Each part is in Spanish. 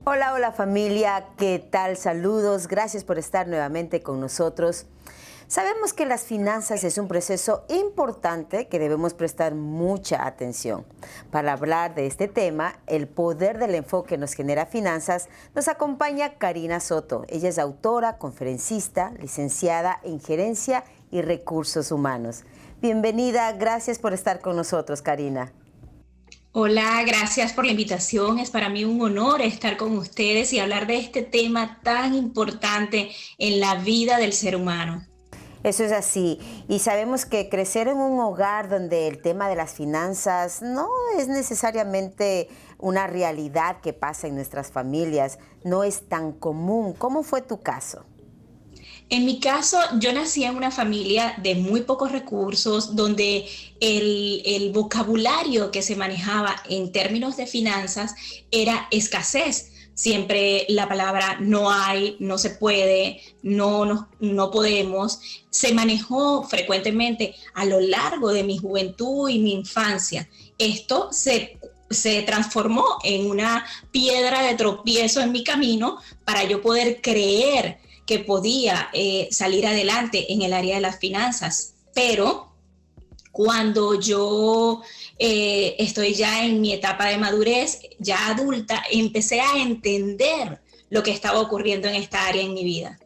Hola, hola familia, ¿qué tal? Saludos, gracias por estar nuevamente con nosotros. Sabemos que las finanzas es un proceso importante que debemos prestar mucha atención. Para hablar de este tema, el poder del enfoque nos genera finanzas, nos acompaña Karina Soto. Ella es autora, conferencista, licenciada en Gerencia y Recursos Humanos. Bienvenida, gracias por estar con nosotros, Karina. Hola, gracias por la invitación. Es para mí un honor estar con ustedes y hablar de este tema tan importante en la vida del ser humano. Eso es así. Y sabemos que crecer en un hogar donde el tema de las finanzas no es necesariamente una realidad que pasa en nuestras familias, no es tan común. ¿Cómo fue tu caso? En mi caso, yo nací en una familia de muy pocos recursos, donde el vocabulario que se manejaba en términos de finanzas era escasez. Siempre la palabra no hay, no se puede, no podemos, se manejó frecuentemente a lo largo de mi juventud y mi infancia. Esto se transformó en una piedra de tropiezo en mi camino para yo poder creer que podía salir adelante en el área de las finanzas. Pero cuando yo estoy ya en mi etapa de madurez, ya adulta, empecé a entender lo que estaba ocurriendo en esta área en mi vida.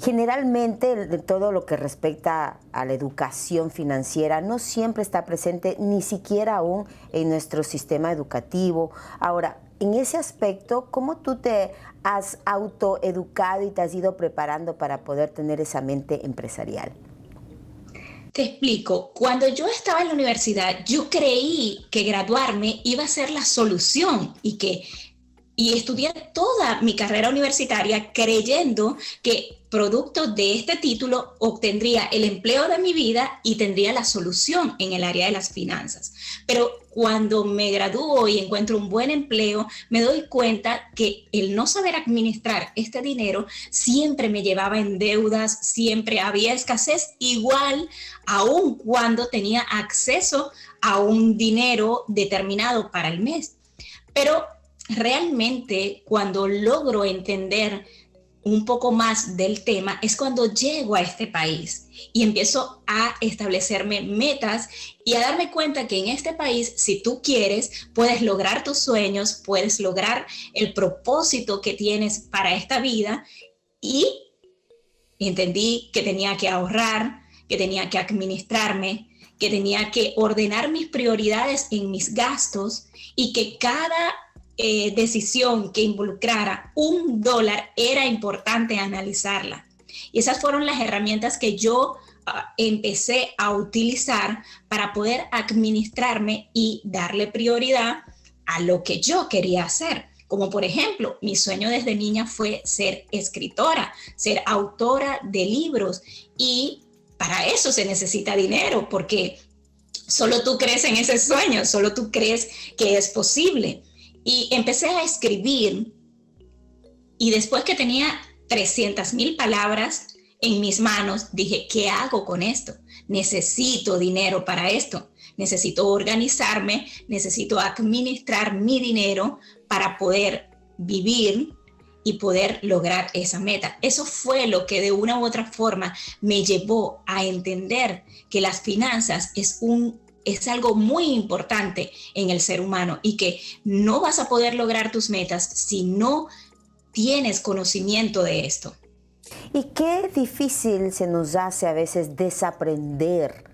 Generalmente, de todo lo que respecta a la educación financiera no siempre está presente, ni siquiera aún en nuestro sistema educativo. Ahora, en ese aspecto, ¿cómo tú te has autoeducado y te has ido preparando para poder tener esa mente empresarial? Te explico, cuando yo estaba en la universidad, yo creí que graduarme iba a ser la solución y estudié toda mi carrera universitaria creyendo que producto de este título obtendría el empleo de mi vida y tendría la solución en el área de las finanzas. Pero cuando me gradúo y encuentro un buen empleo, me doy cuenta que el no saber administrar este dinero siempre me llevaba en deudas, siempre había escasez, igual aun cuando tenía acceso a un dinero determinado para el mes. Pero realmente cuando logro entender un poco más del tema es cuando llego a este país y empiezo a establecerme metas y a darme cuenta que en este país, si tú quieres, puedes lograr tus sueños, puedes lograr el propósito que tienes para esta vida. Y entendí que tenía que ahorrar, que tenía que administrarme, que tenía que ordenar mis prioridades en mis gastos y que cada decisión que involucrara $1 era importante analizarla. Y esas fueron las herramientas que yo empecé a utilizar para poder administrarme y darle prioridad a lo que yo quería hacer. Como por ejemplo, mi sueño desde niña fue ser escritora, ser autora de libros, y para eso se necesita dinero, porque solo tú crees en ese sueño, solo tú crees que es posible. Y empecé a escribir, y después que tenía 300,000 palabras en mis manos, dije, ¿qué hago con esto? Necesito dinero para esto, necesito organizarme, necesito administrar mi dinero para poder vivir y poder lograr esa meta. Eso fue lo que de una u otra forma me llevó a entender que las finanzas es algo muy importante en el ser humano y que no vas a poder lograr tus metas si no tienes conocimiento de esto. Y qué difícil se nos hace a veces desaprender.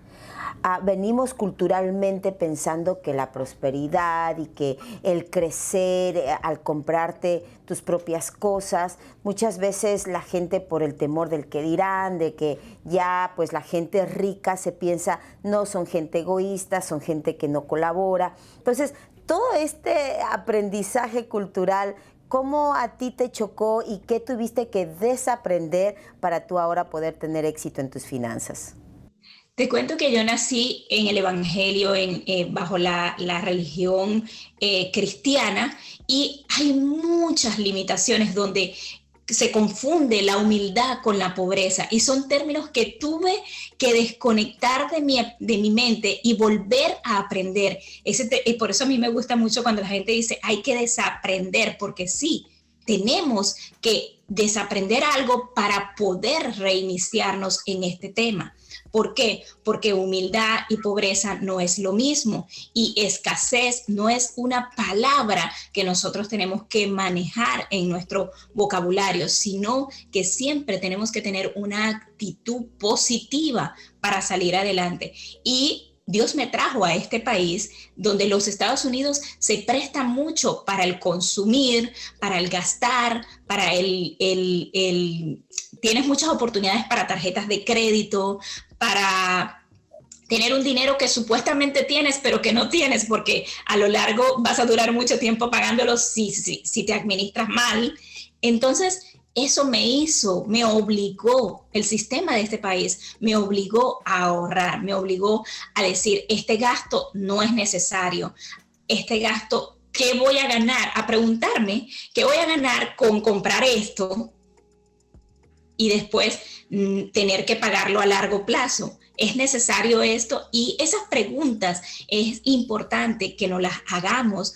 Venimos culturalmente pensando que la prosperidad y que el crecer al comprarte tus propias cosas, muchas veces la gente por el temor del que dirán, de que ya pues la gente rica se piensa, no, son gente egoísta, son gente que no colabora. Entonces, todo este aprendizaje cultural, ¿cómo a ti te chocó y qué tuviste que desaprender para tú ahora poder tener éxito en tus finanzas? Te cuento que yo nací en el Evangelio, bajo la religión cristiana, y hay muchas limitaciones donde se confunde la humildad con la pobreza y son términos que tuve que desconectar de mi mente y volver a aprender. Y por eso a mí me gusta mucho cuando la gente dice hay que desaprender, porque sí, tenemos que desaprender algo para poder reiniciarnos en este tema. ¿Por qué? Porque humildad y pobreza no es lo mismo y escasez no es una palabra que nosotros tenemos que manejar en nuestro vocabulario, sino que siempre tenemos que tener una actitud positiva para salir adelante. Y Dios me trajo a este país donde los Estados Unidos se prestan mucho para el consumir, para el gastar, para tienes muchas oportunidades para tarjetas de crédito, para tener un dinero que supuestamente tienes, pero que no tienes, porque a lo largo vas a durar mucho tiempo pagándolo si te administras mal. Entonces, eso me obligó, el sistema de este país me obligó a ahorrar, me obligó a decir, este gasto no es necesario, este gasto, ¿qué voy a ganar? A preguntarme, ¿qué voy a ganar con comprar esto? Y después tener que pagarlo a largo plazo. ¿Es necesario esto? Y esas preguntas es importante que nos las hagamos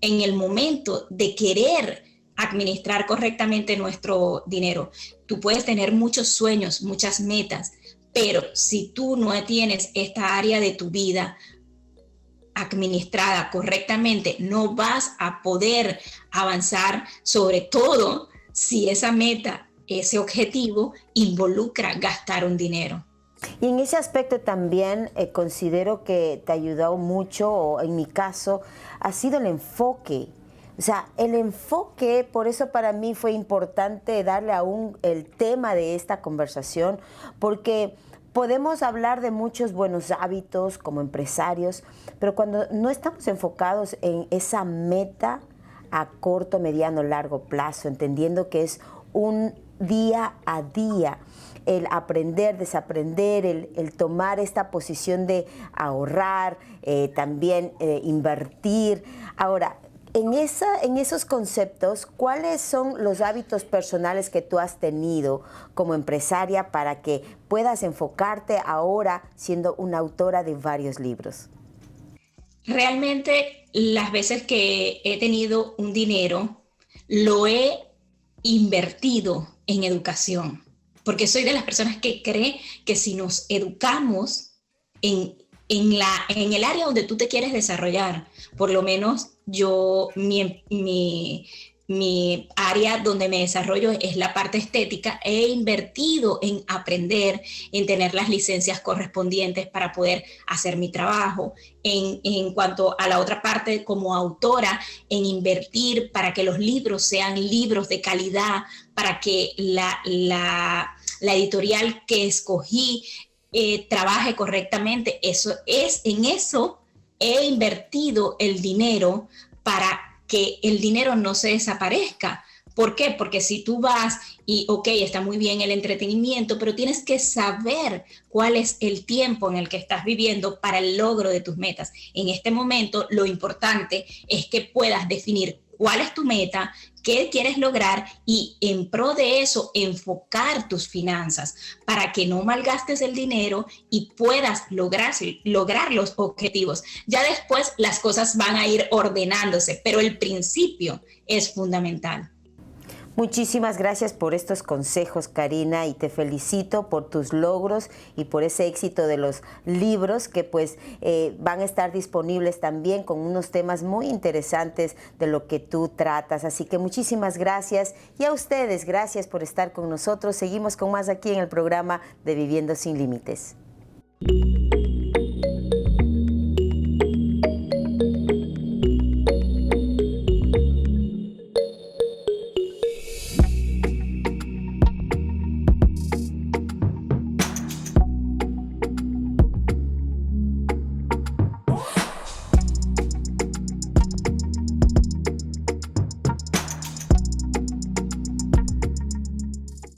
en el momento de querer administrar correctamente nuestro dinero. Tú puedes tener muchos sueños, muchas metas, pero si tú no tienes esta área de tu vida administrada correctamente, no vas a poder avanzar, sobre todo si esa meta, ese objetivo involucra gastar un dinero. Y en ese aspecto también considero que te ha ayudado mucho, o en mi caso, ha sido el enfoque. O sea, el enfoque, por eso para mí fue importante darle aún el tema de esta conversación, porque podemos hablar de muchos buenos hábitos como empresarios, pero cuando no estamos enfocados en esa meta a corto, mediano, largo plazo, entendiendo que es un día a día, el aprender, desaprender, el tomar esta posición de ahorrar, también invertir. Ahora, en esos conceptos, ¿cuáles son los hábitos personales que tú has tenido como empresaria para que puedas enfocarte ahora siendo una autora de varios libros? Realmente, las veces que he tenido un dinero, lo he invertido en educación, porque soy de las personas que cree que si nos educamos en el área donde tú te quieres desarrollar, por lo menos yo, mi área donde me desarrollo es la parte estética, he invertido en aprender, en tener las licencias correspondientes para poder hacer mi trabajo. En cuanto a la otra parte, como autora, en invertir para que los libros sean libros de calidad, para que la editorial que escogí trabaje correctamente. En eso he invertido el dinero para que el dinero no se desaparezca. ¿Por qué? Porque si tú vas y, ok, está muy bien el entretenimiento, pero tienes que saber cuál es el tiempo en el que estás viviendo para el logro de tus metas. En este momento, lo importante es que puedas definir cuál es tu meta, qué quieres lograr y en pro de eso enfocar tus finanzas para que no malgastes el dinero y puedas lograr los objetivos. Ya después las cosas van a ir ordenándose, pero el principio es fundamental. Muchísimas gracias por estos consejos, Karina, y te felicito por tus logros y por ese éxito de los libros que pues van a estar disponibles también con unos temas muy interesantes de lo que tú tratas. Así que muchísimas gracias y a ustedes, gracias por estar con nosotros. Seguimos con más aquí en el programa de Viviendo Sin Límites.